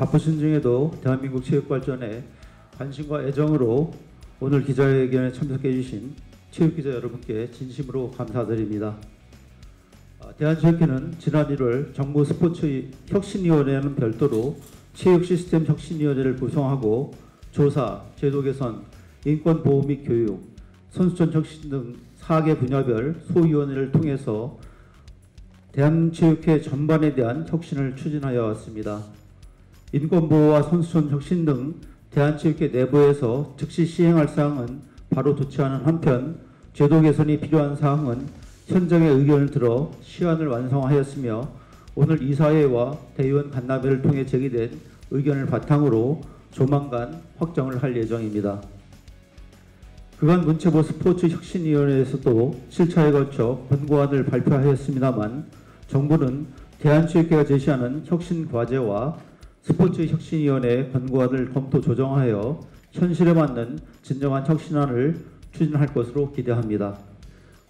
바쁘신 중에도 대한민국 체육 발전에 관심과 애정으로 오늘 기자회견에 참석해 주신 체육기자 여러분께 진심으로 감사드립니다. 대한체육회는 지난 1월 정부 스포츠 혁신위원회와는 별도로 체육시스템 혁신위원회를 구성하고 조사, 제도 개선, 인권 보호 및 교육, 선수촌 혁신 등 4개 분야별 소위원회를 통해서 대한체육회 전반에 대한 혁신을 추진하여 왔습니다. 인권 보호와 선수촌 혁신 등 대한체육회 내부에서 즉시 시행할 사항은 바로 조치하는 한편 제도 개선이 필요한 사항은 현장의 의견을 들어 시안을 완성하였으며 오늘 이사회와 대의원 간담회를 통해 제기된 의견을 바탕으로 조만간 확정을 할 예정입니다. 그간 문체부 스포츠 혁신위원회에서도 7차에 걸쳐 권고안을 발표하였습니다만 정부는 대한체육회가 제시하는 혁신 과제와 스포츠 혁신위원회 권고안을 검토 조정하여 현실에 맞는 진정한 혁신안을 추진할 것으로 기대합니다.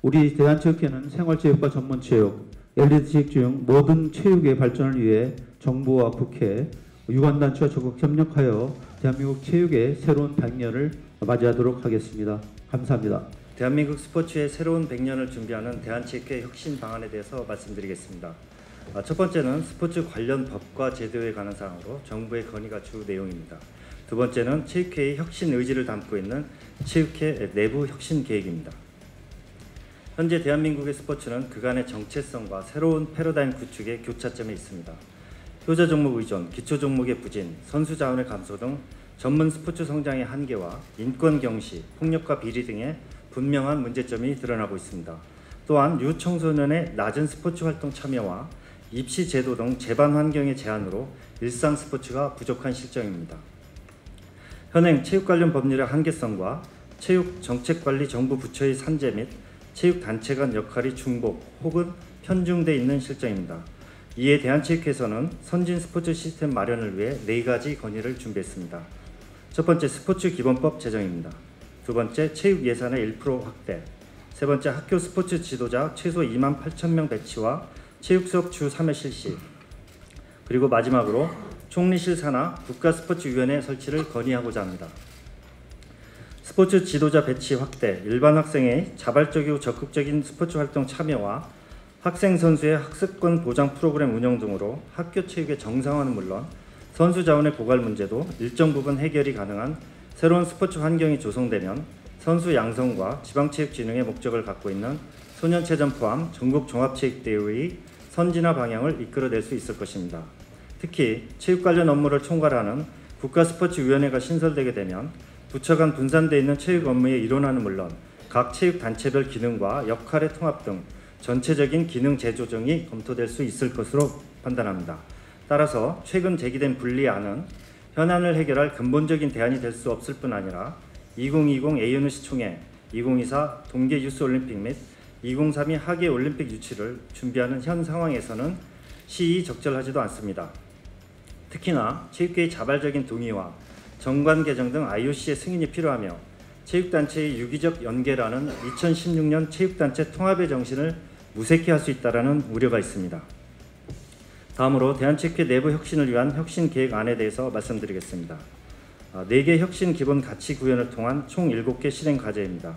우리 대한체육회는 생활체육과 전문체육, 엘리트체육 중 모든 체육의 발전을 위해 정부와 국회, 유관단체와 적극 협력하여 대한민국 체육의 새로운 100년을 맞이하도록 하겠습니다. 감사합니다. 대한민국 스포츠의 새로운 100년을 준비하는 대한체육회 혁신 방안에 대해서 말씀드리겠습니다. 첫 번째는 스포츠 관련 법과 제도에 관한 사항으로 정부의 건의가 주 내용입니다. 두 번째는 체육회의 혁신 의지를 담고 있는 체육회 내부 혁신 계획입니다. 현재 대한민국의 스포츠는 그간의 정체성과 새로운 패러다임 구축의 교차점에 있습니다. 효자 종목 의존, 기초 종목의 부진, 선수 자원의 감소 등 전문 스포츠 성장의 한계와 인권 경시, 폭력과 비리 등의 분명한 문제점이 드러나고 있습니다. 또한 유청소년의 낮은 스포츠 활동 참여와 입시 제도 등 제반 환경의 제한으로 일상 스포츠가 부족한 실정입니다. 현행 체육 관련 법률의 한계성과 체육 정책관리 정부 부처의 산재 및 체육단체 간 역할이 중복 혹은 편중돼 있는 실정입니다. 이에 대한체육회에서는 선진 스포츠 시스템 마련을 위해 4가지 건의를 준비했습니다. 첫 번째, 스포츠 기본법 제정입니다. 두 번째, 체육 예산의 1% 확대. 세 번째, 학교 스포츠 지도자 최소 28,000명 배치와 체육 수업 주 3회 실시. 그리고 마지막으로 총리실 산하 국가스포츠위원회 설치를 건의하고자 합니다. 스포츠 지도자 배치 확대, 일반 학생의 자발적이고 적극적인 스포츠 활동 참여와 학생 선수의 학습권 보장 프로그램 운영 등으로 학교 체육의 정상화는 물론 선수 자원의 고갈 문제도 일정 부분 해결이 가능한 새로운 스포츠 환경이 조성되면 선수 양성과 지방체육진흥의 목적을 갖고 있는 소년체전 포함 전국 종합체육대회의 선진화 방향을 이끌어낼 수 있을 것입니다. 특히 체육 관련 업무를 총괄하는 국가스포츠위원회가 신설되게 되면 부처 간 분산되어 있는 체육 업무의 일원화는 물론 각 체육단체별 기능과 역할의 통합 등 전체적인 기능 재조정이 검토될 수 있을 것으로 판단합니다. 따라서 최근 제기된 분리안은 현안을 해결할 근본적인 대안이 될 수 없을 뿐 아니라 2020 ANUC 총회, 2024 동계 유스올림픽 및 2032 하계 올림픽 유치를 준비하는 현 상황에서는 시의 적절하지도 않습니다. 특히나 체육계의 자발적인 동의와 정관 개정 등 IOC의 승인이 필요하며 체육단체의 유기적 연계라는 2016년 체육단체 통합의 정신을 무색해 할 수 있다는 우려가 있습니다. 다음으로 대한체육회 내부 혁신을 위한 혁신 계획안에 대해서 말씀드리겠습니다. 4개 혁신 기본 가치 구현을 통한 총 7개 실행 과제입니다.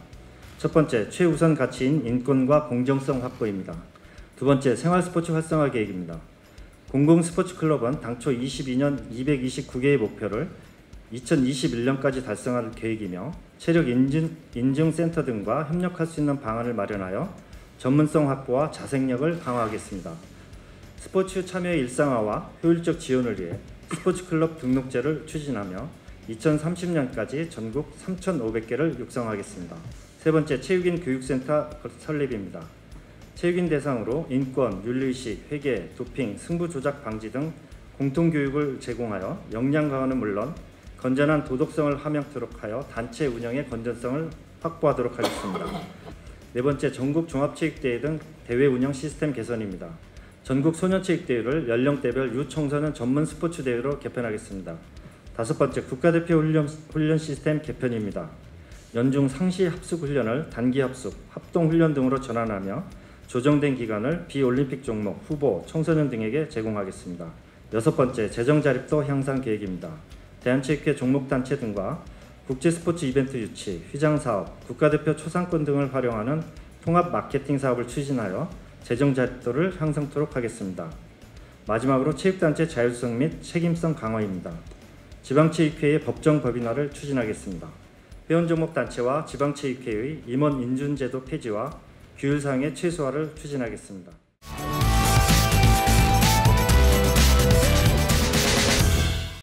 첫 번째, 최우선 가치인 인권과 공정성 확보입니다. 두 번째, 생활스포츠 활성화 계획입니다. 공공스포츠클럽은 당초 22년 229개의 목표를 2021년까지 달성할 계획이며 체력 인증센터 등과 협력할 수 있는 방안을 마련하여 전문성 확보와 자생력을 강화하겠습니다. 스포츠 참여의 일상화와 효율적 지원을 위해 스포츠클럽 등록제를 추진하며 2030년까지 전국 3,500개를 육성하겠습니다. 세 번째, 체육인 교육센터 설립입니다. 체육인 대상으로 인권, 윤리의식, 회계, 도핑, 승부 조작 방지 등 공통교육을 제공하여 역량 강화는 물론 건전한 도덕성을 함양토록 하여 단체 운영의 건전성을 확보하도록 하겠습니다. 네 번째, 전국 종합체육대회 등 대회 운영 시스템 개선입니다. 전국 소년체육대회를 연령대별 유청소년 전문 스포츠 대회로 개편하겠습니다. 다섯 번째, 국가대표 훈련 시스템 개편입니다. 연중 상시 합숙 훈련을 단기 합숙, 합동 훈련 등으로 전환하며 조정된 기간을 비올림픽 종목, 후보, 청소년 등에게 제공하겠습니다. 6번째, 재정 자립도 향상 계획입니다. 대한체육회 종목단체 등과 국제 스포츠 이벤트 유치, 휘장 사업, 국가대표 초상권 등을 활용하는 통합 마케팅 사업을 추진하여 재정 자립도를 향상토록 하겠습니다. 마지막으로 체육단체 자율성 및 책임성 강화입니다. 지방체육회의 법정 법인화를 추진하겠습니다. 회원종목단체와 지방체육회의 임원 인준제도 폐지와 규율사항의 최소화를 추진하겠습니다.